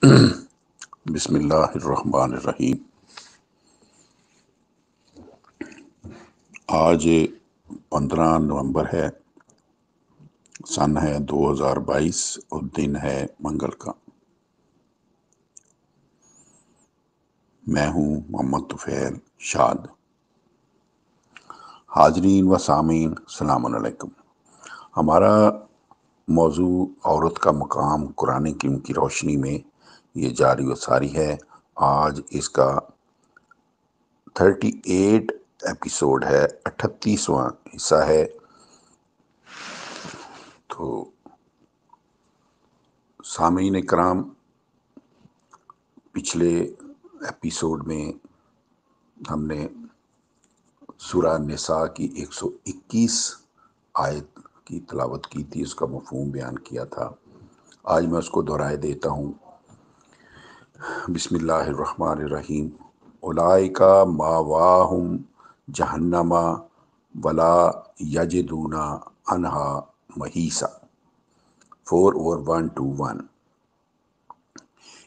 بسم اللہ الرحمن الرحیم۔ آج 15 نومبر ہے، سن ہے 2022 اور دن ہے منگل کا۔ میں ہوں محمد طفیل شاد۔ حاضرین و سامعین السلام علیکم۔ ہمارا موضوع عورت کا مقام قرآن کریم کی روشنی میں یہ جاری و ساری ہے۔ آج اس کا 38 ایپیسوڈ ہے، 38واں حصہ ہے۔ تو سامعین کرام، پچھلے ایپیسوڈ میں ہم نے سورہ نساء کی 121 آیت کی تلاوت کی تھی، اس کا مفہوم بیان کیا تھا۔ آج میں اس کو دہرائے دیتا ہوں۔ بسم اللہ الرحمن الرحیم۔ اولئک مأواہم جہنم ولا یجدون عنہا محیصا۔ 4 اور 1 to 1۔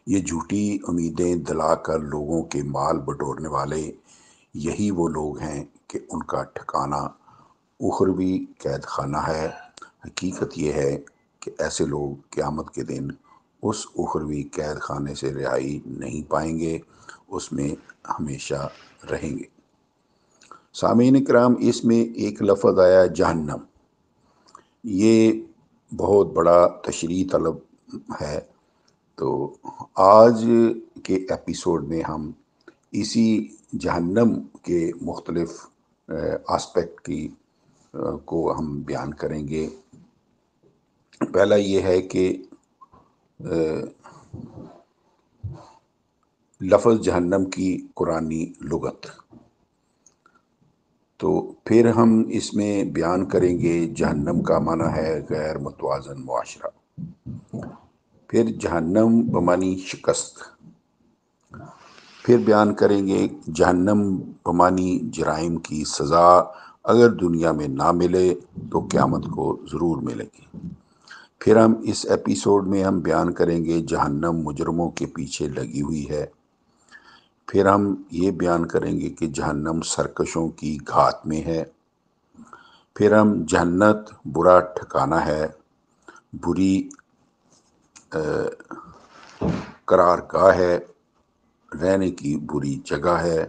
یہ جھوٹی امیدیں دلا کر لوگوں کے مال بٹورنے والے یہی وہ لوگ ہیں کہ ان کا ٹھکانہ اخروی قید خانہ ہے۔ حقیقت یہ ہے کہ ایسے لوگ قیامت کے دن اس اخروی قید خانے سے رہائی نہیں پائیں گے، اس میں ہمیشہ رہیں گے۔ سامعین کرام، اس میں ایک لفظ آیا جہنم۔ یہ بہت بڑا تشریح طلب ہے، تو آج کے ایپیسوڈ میں ہم اسی جہنم کے مختلف آسپیکٹ کو ہم بیان کریں گے۔ پہلا یہ ہے کہ لفظ جہنم کی قرآنی لغت، تو پھر ہم اس میں بیان کریں گے جہنم کا معنی ہے غیر متوازن معاشرہ، پھر جہنم بمعنی شکست، پھر بیان کریں گے جہنم بمعنی جرائم کی سزا اگر دنیا میں نہ ملے تو قیامت کو ضرور ملے گی۔ پھر ہم اس ایپیسوڈ میں ہم بیان کریں گے جہنم مجرموں کے پیچھے لگی ہوئی ہے۔ پھر ہم یہ بیان کریں گے کہ جہنم سرکشوں کی گھات میں ہے۔ پھر ہم جنت برا ٹھکانہ ہے، بری قرار گاہ ہے، رہنے کی بری جگہ ہے۔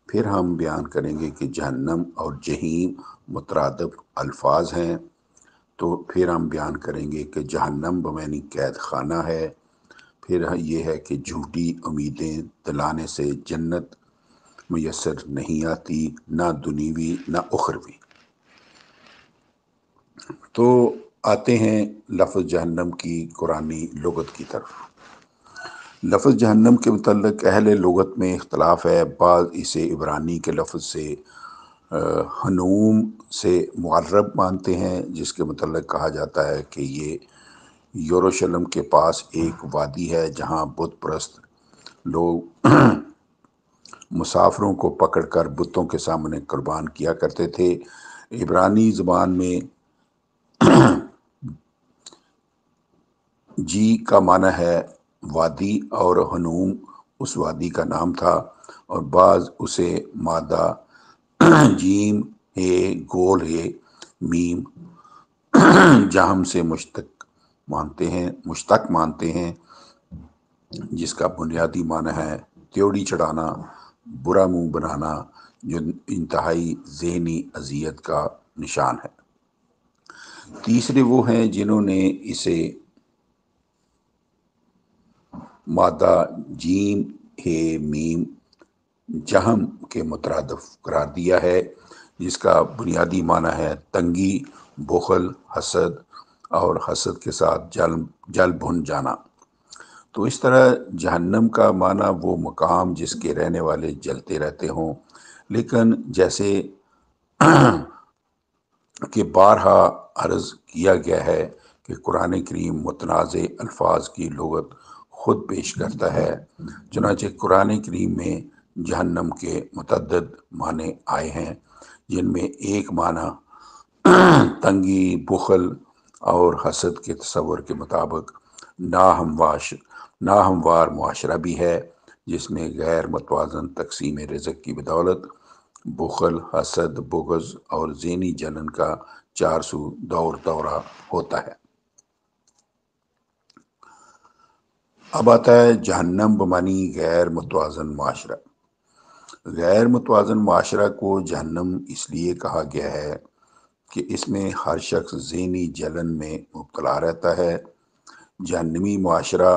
پھر ہم بیان کریں گے کہ جہنم اور جہیم مترادف الفاظ ہیں، تو پھر ہم بیان کریں گے کہ جہنم بمعنی قید خانہ ہے۔ پھر یہ ہے کہ جھوٹی امیدیں دلانے سے جنت میسر نہیں آتی، نہ دنیوی نہ اخروی۔ تو آتے ہیں لفظ جہنم کی قرآنی لغت کی طرف۔ لفظ جہنم کے متعلق اہل لغت میں اختلاف ہے۔ بعض اسے عبرانی کے لفظ سے حنوم سے معرب مانتے ہیں، جس کے متعلق کہا جاتا ہے کہ یہ یروشلم کے پاس ایک وادی ہے جہاں بت پرست لوگ مسافروں کو پکڑ کر بتوں کے سامنے قربان کیا کرتے تھے۔ عبرانی زبان میں جی کا معنی ہے وادی، اور حنوم اس وادی کا نام تھا، اور بعض اسے مادہ جیم ہے گول ہے میم جہم سے مشتق مانتے ہیں، جس کا بنیادی معنی ہے تیوڑی چڑھانا، برا منہ بنانا، جو انتہائی ذہنی اذیت کا نشان ہے۔ تیسرے وہ ہیں جنہوں نے اسے مادہ جیم ہے میم جہم کے مترادف قرار دیا ہے، جس کا بنیادی معنی ہے تنگی، بخل، حسد، اور حسد کے ساتھ جل بھن جانا۔ تو اس طرح جہنم کا معنی وہ مقام جس کے رہنے والے جلتے رہتے ہوں، لیکن جیسے کہ بارہا عرض کیا گیا ہے کہ قرآن کریم متنازع الفاظ کی لغت خود پیش کرتا ہے۔ چنانچہ قرآن کریم میں جہنم کے متعدد معنی آئے ہیں، جن میں ایک معنی تنگی، بخل اور حسد کے تصور کے مطابق ناہموار ناہموار معاشرہ بھی ہے جس میں غیر متوازن تقسیم رزق کی بدولت بخل، حسد، بغض اور ذہنی جلن کا چارسو دورہ ہوتا ہے۔ اب آتا ہے جہنم بمانی غیر متوازن معاشرہ۔ غیر متوازن معاشرہ کو جہنم اس لیے کہا گیا ہے کہ اس میں ہر شخص ذہنی جلن میں مبتلا رہتا ہے۔ جہنمی معاشرہ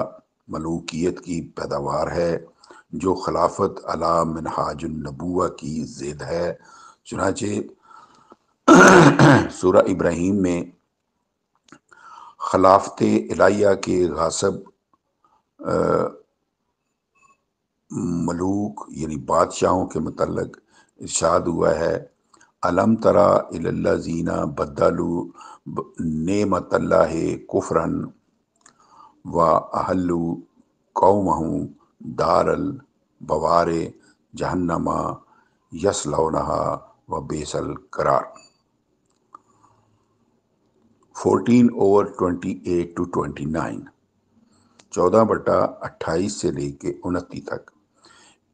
ملوکیت کی پیداوار ہے جو خلافت علی منہاج النبوہ کی ضد ہے۔ چنانچہ سورہ ابراہیم میں خلافت الہیہ کے غاصب ملوک یعنی بادشاہوں کے متعلق ارشاد ہوا ہے، الم ترا الی الذین بدلوا نعمت اللہ کفرا واحلوا قومهم دار البوار جہنم یصلونہا وبئس القرار۔ 14/28-29، 14/28 سے لے کے 29 تک۔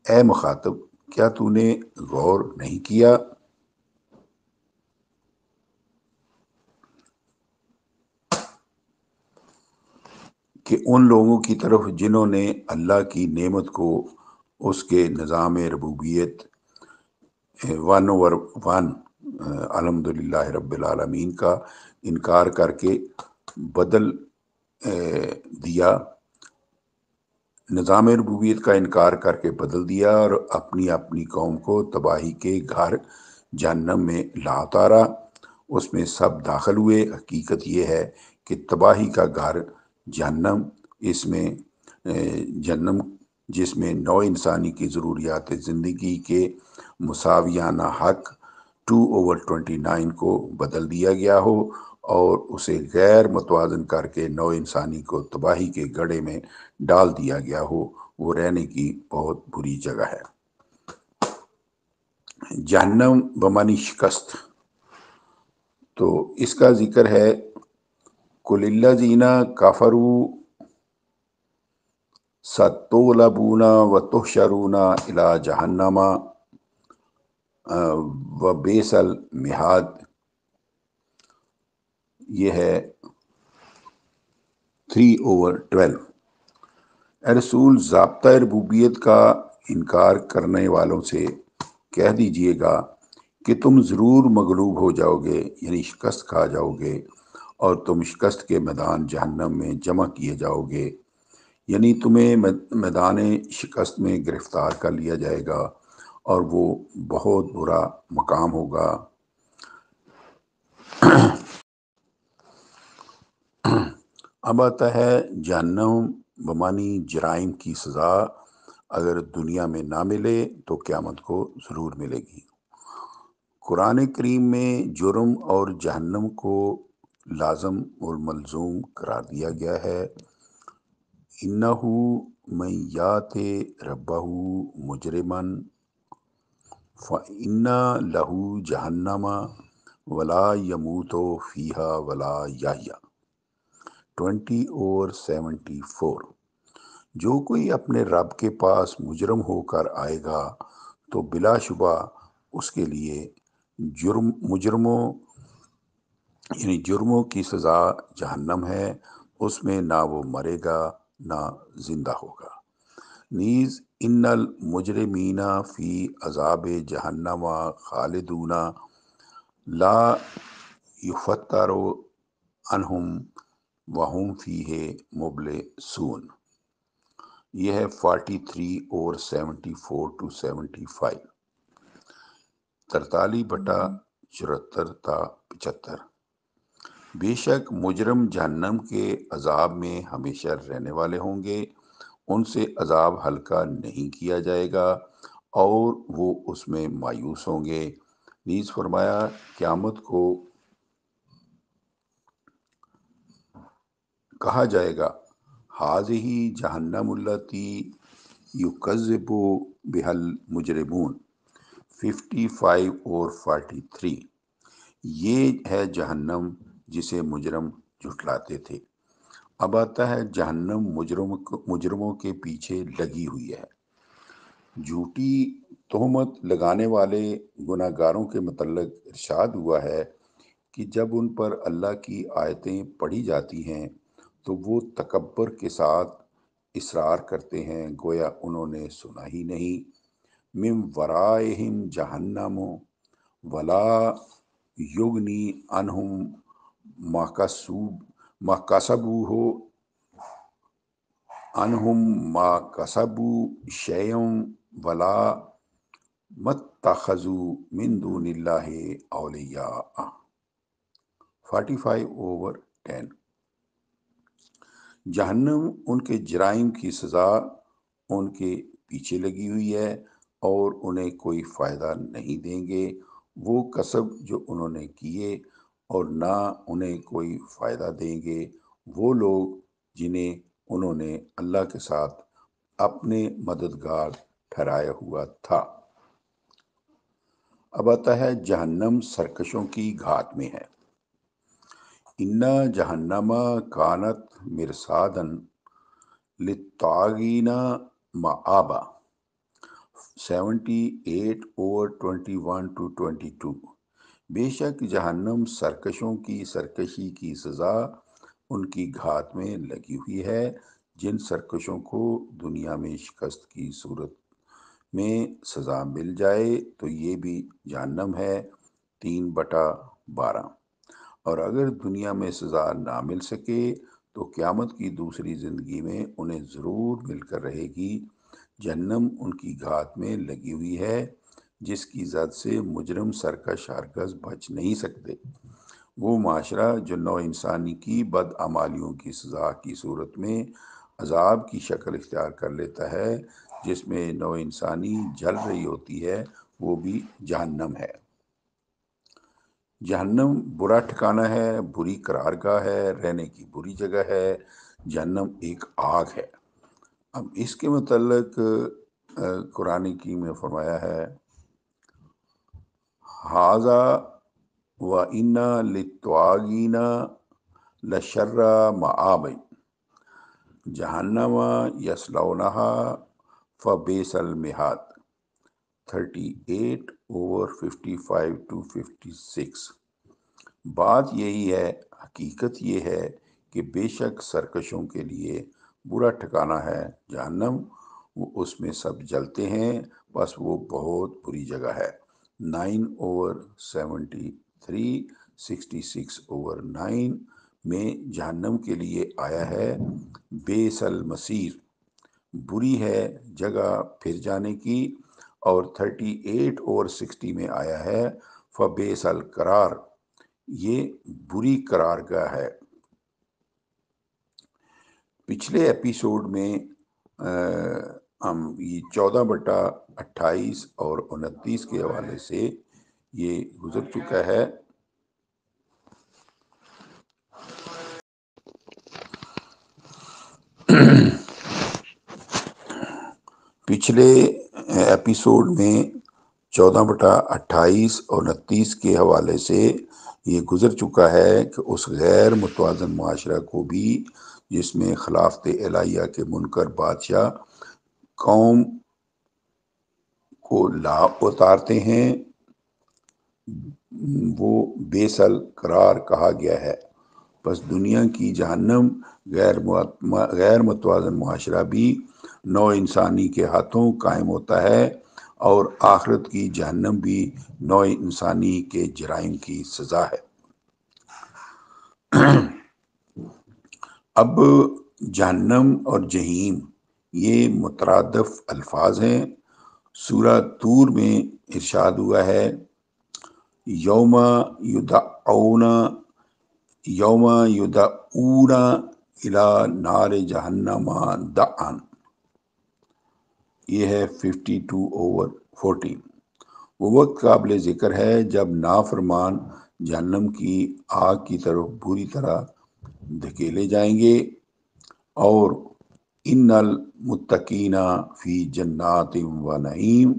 اے مخاطب، کیا تو نے غور نہیں کیا کہ ان لوگوں کی طرف جنہوں نے اللہ کی نعمت کو، اس کے نظام ربوبیت 1/1 الحمدللہ رب العالمین کا انکار کر کے بدل دیا، نظام ربوبیت کا انکار کر کے بدل دیا اور اپنی اپنی قوم کو تباہی کے گھر جہنم میں لا اتارا۔ اس میں سب داخل ہوئے۔ حقیقت یہ ہے کہ تباہی کا گھر جہنم، جہنم جس میں نو انسانی کی ضروریات زندگی کے مساویانہ حق 2/29 کو بدل دیا گیا ہو اور اسے غیر متوازن کر کے نو انسانی کو تباہی کے گڑھے میں ڈال دیا گیا ہو، وہ رہنے کی بہت بری جگہ ہے۔ جہنم بمانی شکست، تو اس کا ذکر ہے قُلِ الَّذِينَ كَفَرُوا سَتُغْلَبُونَ وَتُحْشَرُونَ إِلَى جَهَنَّمَ وَبِئْسَ الْمِہاد۔ یہ ہے 3/12۔ اے رسول، ضابطۂ ربوبیت کا انکار کرنے والوں سے کہہ دیجئے گا کہ تم ضرور مغلوب ہو جاؤ گے، یعنی شکست کھا جاؤ گے، اور تم شکست کے میدان جہنم میں جمع کیے جاؤ گے، یعنی تمہیں میدان شکست میں گرفتار کر لیا جائے گا اور وہ بہت برا مقام ہوگا۔ اب آتا ہے جہنم بمانی جرائم کی سزا اگر دنیا میں نہ ملے تو قیامت کو ضرور ملے گی۔ قرآن کریم میں جرم اور جہنم کو لازم اور ملزوم قرار دیا گیا ہے۔ اِنَّهُ مَن یَأْتِ رَبَّهُ مُجْرِمًا فَإِنَّ لَهُ جَهَنَّمَ وَلَا يَمُوتُ فِيهَا وَلَا يَحْيَا۔ 20/74۔ جو کوئی اپنے رب کے پاس مجرم ہو کر آئے گا تو بلا شبہ اس کے لیے جرموں کی سزا جہنم ہے، اس میں نہ وہ مرے گا نہ زندہ ہوگا۔ نیز ان المجرمین فی عذاب جہنم خالدون لا یفتر عنہم وہم فیہ مبلسون۔ یہ ہے 43/74-75، 43/74-75۔ بے شک مجرم جہنم کے عذاب میں ہمیشہ رہنے والے ہوں گے، ان سے عذاب ہلکا نہیں کیا جائے گا اور وہ اس میں مایوس ہوں گے۔ نیز فرمایا قیامت کو کہا جائے گا ھذہ جہنم التی یکذب بہا المجرمون۔ 55 اور 43۔ یہ ہے جہنم جسے مجرم جھٹلاتے تھے۔ اب آتا ہے جہنم مجرموں کے پیچھے لگی ہوئی ہے۔ جھوٹی تہمت لگانے والے گناہ گاروں کے متعلق ارشاد ہوا ہے کہ جب ان پر اللہ کی آیتیں پڑھی جاتی ہیں تو وہ تکبر کے ساتھ اصرار کرتے ہیں گویا انہوں نے سنا ہی نہیں۔ من ورائہم جہنم ولا یغنی عنہم ما کسبوا عنہم ما کسبوا شیئا ولا متخذوا من دون اللہ اولیاء۔ 45/10۔ جہنم ان کے جرائم کی سزا ان کے پیچھے لگی ہوئی ہے اور انہیں کوئی فائدہ نہیں دیں گے وہ کسب جو انہوں نے کیے، اور نہ انہیں کوئی فائدہ دیں گے وہ لوگ جنہیں انہوں نے اللہ کے ساتھ اپنے مددگار ٹھہرایا ہوا تھا۔ اب آتا ہے جہنم سرکشوں کی گھات میں ہے۔ اِنَّ جہنم کانت مرصادا للطاغین مآبا۔ 78/21-22۔ بے شک جہنم سرکشوں کی سرکشی کی سزا ان کی گھات میں لگی ہوئی ہے۔ جن سرکشوں کو دنیا میں شکست کی صورت میں سزا مل جائے تو یہ بھی جہنم ہے۔ 3/12۔ اور اگر دنیا میں سزا نہ مل سکے تو قیامت کی دوسری زندگی میں انہیں ضرور مل کر رہے گی۔ جہنم ان کی گھات میں لگی ہوئی ہے جس کی زد سے مجرم سرکش ہرگز بچ نہیں سکتے۔ وہ معاشرہ جو نوع انسانی کی بدعمالیوں کی سزا کی صورت میں عذاب کی شکل اختیار کر لیتا ہے، جس میں نوع انسانی جل رہی ہوتی ہے، وہ بھی جہنم ہے۔ جہنم برا ٹھکانہ ہے، بری قرارگاہ ہے، رہنے کی بری جگہ ہے۔ جہنم ایک آگ ہے۔ اب اس کے متعلق قرآن حکیم میں فرمایا ہے ھذا وَإِنَّ لِلطَّاغِینَ لَشَرَّ مَآبٍ جہنم یصلونھا فبئس المہاد۔ 38/55-56۔ بات یہی ہے، حقیقت یہ ہے کہ بے شک سرکشوں کے لیے برا ٹھکانہ ہے جہنم، وہ اس میں سب جلتے ہیں، بس وہ بہت بری جگہ ہے۔ 9/73 66/9 میں جہنم کے لیے آیا ہے بئس المصیر، بری ہے جگہ پھر جانے کی، اور 38/60 میں آیا ہے فبئس القرار، یہ بری قرارگاہ ہے۔ پچھلے ایپیسوڈ میں ہم یہ 14/28 اور 29 کے حوالے سے یہ گزر چکا ہے۔ پچھلے ایپیسوڈ میں 14/28 اور 29 کے حوالے سے یہ گزر چکا ہے کہ اس غیر متوازن معاشرہ کو بھی جس میں خلافت الہیہ کے منکر بادشاہ قوم کو لاپ اتارتے ہیں، وہ بئس القرار کہا گیا ہے۔ بس دنیا کی جہنم غیر متوازن معاشرہ بھی نوع انسانی کے ہاتھوں قائم ہوتا ہے، اور آخرت کی جہنم بھی نوع انسانی کے جرائم کی سزا ہے۔ اب جہنم اور جہیم یہ مترادف الفاظ ہیں۔ سورہ طور میں ارشاد ہوا ہے یوم یدعون الی نار جہنم دعا، یہ ہے 52/14۔ وہ وقت قابل ذکر ہے جب نافرمان جہنم کی آگ کی طرف بری طرح دھکیلے جائیں گے، اور ان المتقین فی جنات و نعیم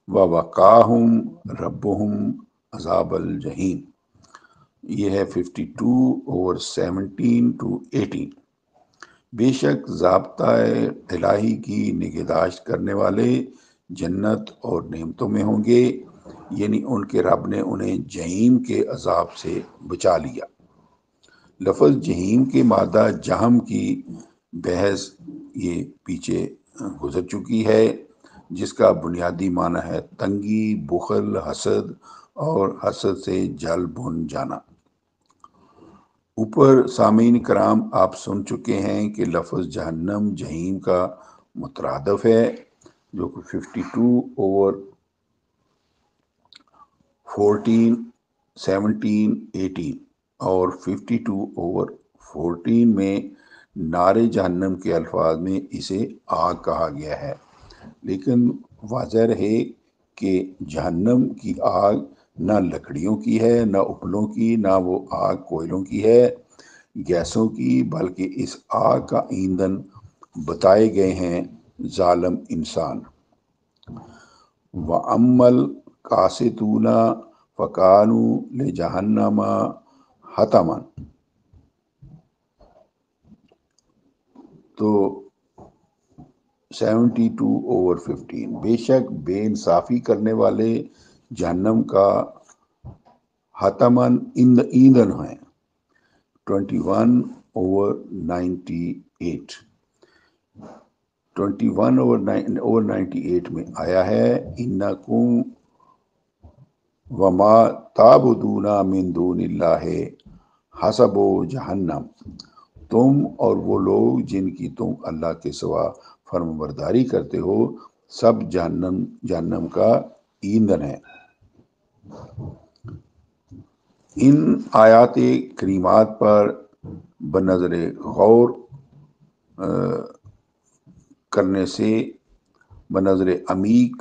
ووقاہم ربہم عذاب الجحیم، یہ ہے 52/17-18۔ بے شک ضابطہ الہی کی نگہداشت کرنے والے جنت اور نعمتوں میں ہوں گے، یعنی ان کے رب نے انہیں جہیم کے عذاب سے بچا لیا۔ لفظ جہیم کے مادہ جہم کی بحث یہ پیچھے گزر چکی ہے، جس کا بنیادی معنی ہے تنگی، بخل، حسد اور حسد سے جل بھن جانا۔ اوپر سامعین کرام آپ سن چکے ہیں کہ لفظ جہنم جہیم کا مترادف ہے، جو کہ 52/14، 17، 18 اور 52/14 میں نار جہنم کے الفاظ میں اسے آگ کہا گیا ہے، لیکن واضح رہے کہ جہنم کی آگ نہ لکڑیوں کی ہے، نہ اپلوں کی، نہ وہ آگ کوئلوں کی ہے، گیسوں کی، بلکہ اس آگ کا ایندھن بتائے گئے ہیں ظالم انسان۔ وَأَمَّا الْقَاسِطُونَ فَكَانُوا لِجَهَنَّمَ حَطَبًا، تو 72/15، بے شک بے انصافی کرنے والے جہنم کا حتماً ایندھن ہیں۔ 21/98، 21/98 میں آیا ہے اِنَّکُمْ وَمَا تَعْبُدُونَ مِن دُونِ اللَّهِ حَسَبُ جَہَنَّم، تم اور وہ لوگ جن کی تم اللہ کے سوا فرمانبرداری کرتے ہو سب جہنم کا ایندھن ہے۔ ان آیات کریمات پر بنظر غور عمیق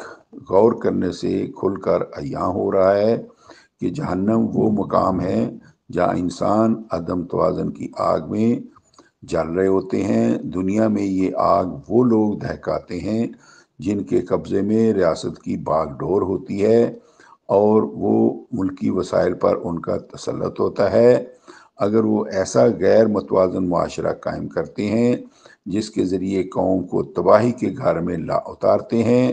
غور کرنے سے کھل کر عیاں ہو رہا ہے کہ جہنم وہ مقام ہے جہاں انسان عدم توازن کی آگ میں جل رہے ہوتے ہیں۔ دنیا میں یہ آگ وہ لوگ دہکاتے ہیں جن کے قبضے میں ریاست کی باغ ڈور ہوتی ہے اور وہ ملکی وسائل پر ان کا تسلط ہوتا ہے۔ اگر وہ ایسا غیر متوازن معاشرہ قائم کرتے ہیں جس کے ذریعے قوم کو تباہی کے گھر میں لا اتارتے ہیں،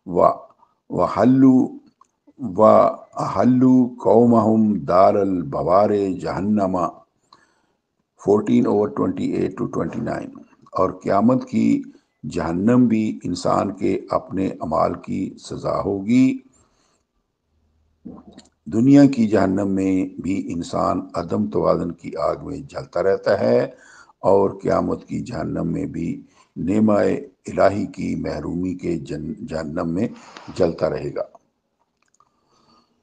وَأَحَلُّوا قَوْمَهُمْ دَارَ الْبَوَارِ جَہَنَّمَ 14/28-29، اور قیامت کی جہنم بھی انسان کے اپنے اعمال کی سزا ہوگی۔ دنیا کی جہنم میں بھی انسان عدم توازن کی آگ میں جلتا رہتا ہے، اور قیامت کی جہنم میں بھی نعمہ الہی کی محرومی کے جہنم میں جلتا رہے گا۔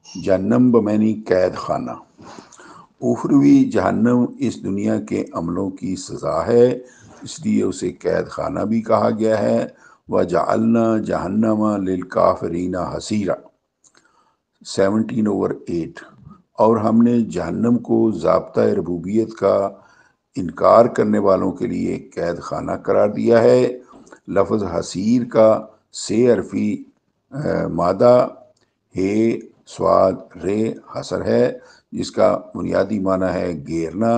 جہنم بمعنی قید خانہ۔ اخروی جہنم اس دنیا کے عملوں کی سزا ہے، اس لیے اسے قید خانہ بھی کہا گیا ہے۔ وَجَعَلْنَا جَهَنَّمَ لِلْكَافِرِينَ حَصِيرًا 17/8، اور ہم نے جہنم کو ضابطہ ربوبیت کا انکار کرنے والوں کے لیے قید خانہ قرار دیا ہے۔ لفظ حصیر کا سے حرفی مادہ ہے سواد رے حسر ہے، جس کا بنیادی معنی ہے گھیرنا،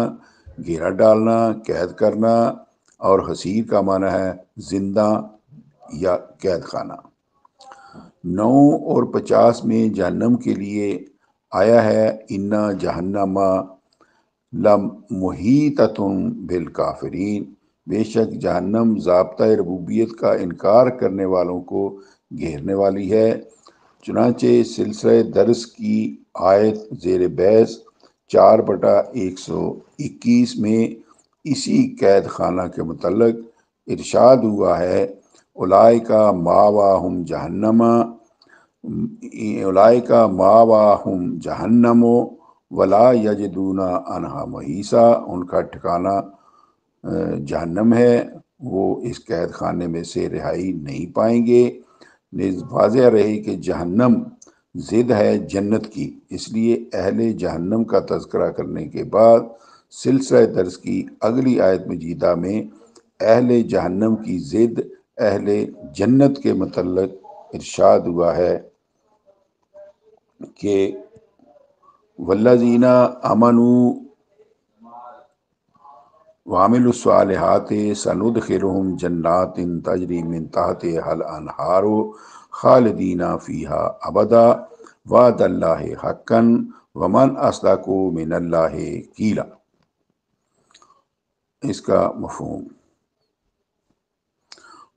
گھیرا ڈالنا، قید کرنا، اور حصیر کا معنی ہے زندہ یا قید خانہ۔ 9 اور 50 میں جہنم کے لیے آیا ہے اِنَّ جَهَنَّمَ لَمُحِیطَةٌ بِالْکَافِرِینَ، بے شک جہنم ضابطہ ربوبیت کا انکار کرنے والوں کو گھیرنے والی ہے۔ چنانچہ سلسلہ درس کی آیت زیر بحث 4/121 میں اسی قید خانہ کے متعلق ارشاد ہوا ہے اولئک مأواہم جہنم ولا یجدون عنہا محیصا، ان کا ٹھکانہ جہنم ہے، وہ اس قید خانے میں سے رہائی نہیں پائیں گے۔ نیز واضح رہے کہ جہنم ضد ہے جنت کی، اس لیے اہل جہنم کا تذکرہ کرنے کے بعد سلسلہ درس کی اگلی آیت مجیدہ میں اہل جہنم کی ضد اہل جنت کے متعلق ارشاد ہوا ہے کہ والذین آمنوا وعملوا الصالحات سندخلهم جنات تجری من تحتها الانہار خالدین فیہا ابدا وعد اللہ حقا ومن اصدق من اللہ قیلا۔ اس کا مفہوم: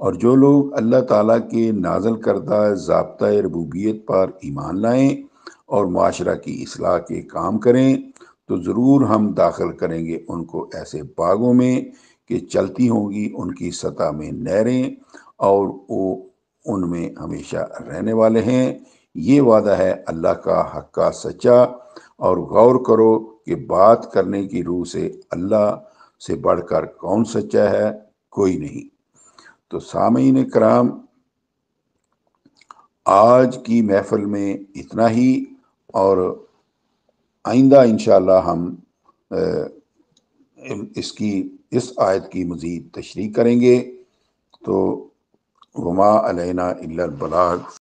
اور جو لوگ اللہ تعالیٰ کے نازل کردہ ضابطۂ ربوبیت پر ایمان لائیں اور معاشرہ کی اصلاح کے کام کریں تو ضرور ہم داخل کریں گے ان کو ایسے باغوں میں کہ چلتی ہوں گی ان کی سطح میں نہریں، اور وہ ان میں ہمیشہ رہنے والے ہیں۔ یہ وعدہ ہے اللہ کا حقا سچا، اور غور کرو کہ بات کرنے کی روح سے اللہ سے بڑھ کر کون سچا ہے؟ کوئی نہیں۔ تو سامعین کرام، آج کی محفل میں اتنا ہی، اور آئندہ انشاءاللہ ہم اس آیت کی مزید تشریح کریں گے۔ تو وما علینا الا البلاغ۔